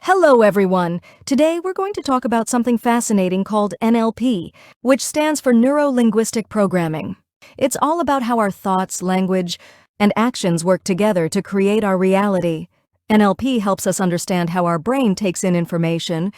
Hello everyone! Today we're going to talk about something fascinating called NLP, which stands for Neuro-Linguistic Programming. It's all about how our thoughts, language, and actions work together to create our reality. NLP helps us understand how our brain takes in information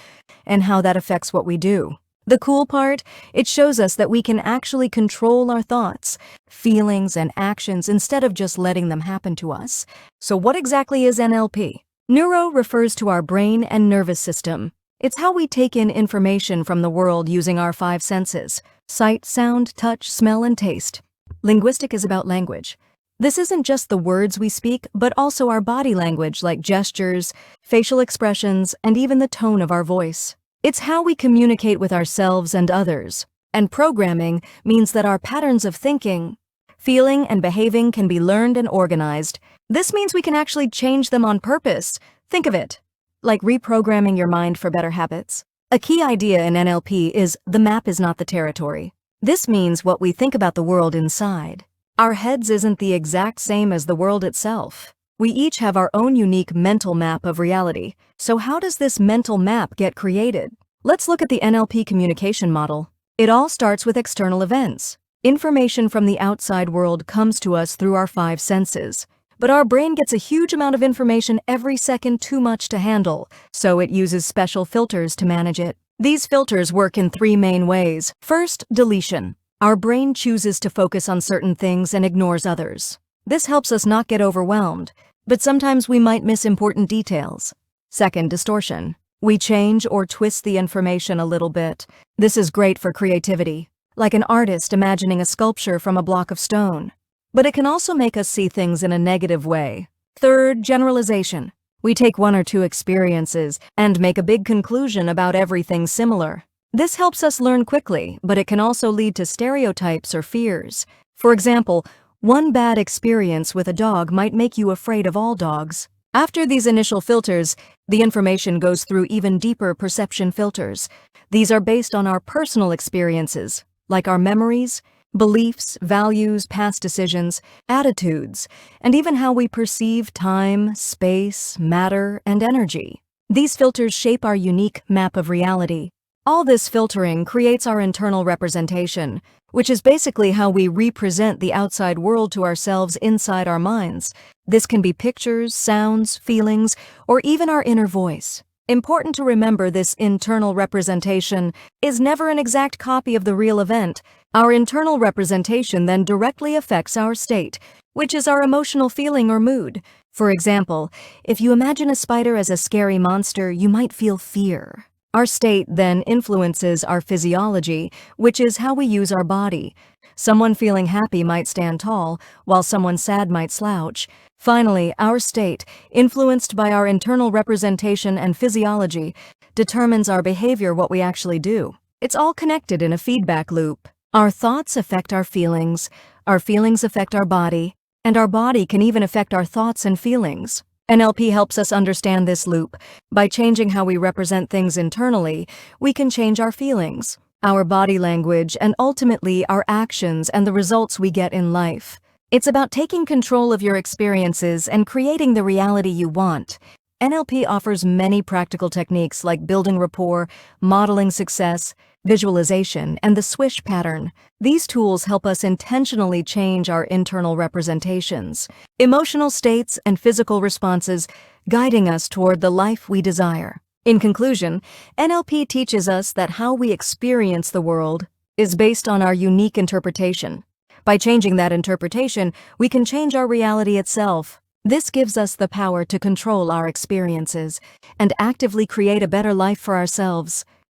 and how that affects what we do. The cool part? It shows us that we can actually control our thoughts, feelings, and actions instead of just letting them happen to us. So what exactly is NLP? Neuro refers to our brain and nervous system. It's how we take in information from the world using our five senses: sight, sound, touch, smell, and taste. Linguistic is about language. This isn't just the words we speak, but also our body language like gestures, facial expressions, and even the tone of our voice. It's how we communicate with ourselves and others. And programming means that our patterns of thinking, feeling, and behaving can be learned and organized. This means we can actually change them on purpose. Think of it like reprogramming your mind for better habits. A key idea in NLP is the map is not the territory. This means what we think about the world inside. Our heads isn't the exact same as the world itself. We each have our own unique mental map of reality. So how does this mental map get created? Let's look at the NLP communication model. It all starts with external events. Information from the outside world comes to us through our five senses. But our brain gets a huge amount of information every second, too much to handle, so it uses special filters to manage it. These filters work in three main ways. First, deletion. Our brain chooses to focus on certain things and ignores others. This helps us not get overwhelmed, but sometimes we might miss important details. Second, distortion. We change or twist the information a little bit. This is great for creativity, like an artist imagining a sculpture from a block of stone. But it can also make us see things in a negative way. Third, generalization. We take one or two experiences and make a big conclusion about everything similar. This helps us learn quickly, but it can also lead to stereotypes or fears. For example, one bad experience with a dog might make you afraid of all dogs. After these initial filters, the information goes through even deeper perception filters. These are based on our personal experiences, like our memories, beliefs, values, past decisions, attitudes, and even how we perceive time, space, matter, and energy. These filters shape our unique map of reality. All this filtering creates our internal representation, which is basically how we represent the outside world to ourselves inside our minds. This can be pictures, sounds, feelings, or even our inner voice. Important to remember, this internal representation is never an exact copy of the real event. Our internal representation then directly affects our state, which is our emotional feeling or mood. For example, if you imagine a spider as a scary monster, you might feel fear. Our state then influences our physiology, which is how we use our body. Someone feeling happy might stand tall, while someone sad might slouch. Finally, our state, influenced by our internal representation and physiology, determines our behavior, what we actually do. It's all connected in a feedback loop. Our thoughts affect our feelings affect our body, and our body can even affect our thoughts and feelings. NLP helps us understand this loop. By changing how we represent things internally, we can change our feelings, our body language, and ultimately our actions and the results we get in life. It's about taking control of your experiences and creating the reality you want. NLP offers many practical techniques like building rapport, modeling success, visualization, and the swish pattern. These tools help us intentionally change our internal representations, emotional states, and physical responses, guiding us toward the life we desire. In conclusion, NLP teaches us that how we experience the world is based on our unique interpretation. By changing that interpretation, we can change our reality itself. This gives us the power to control our experiences and actively create a better life for ourselves.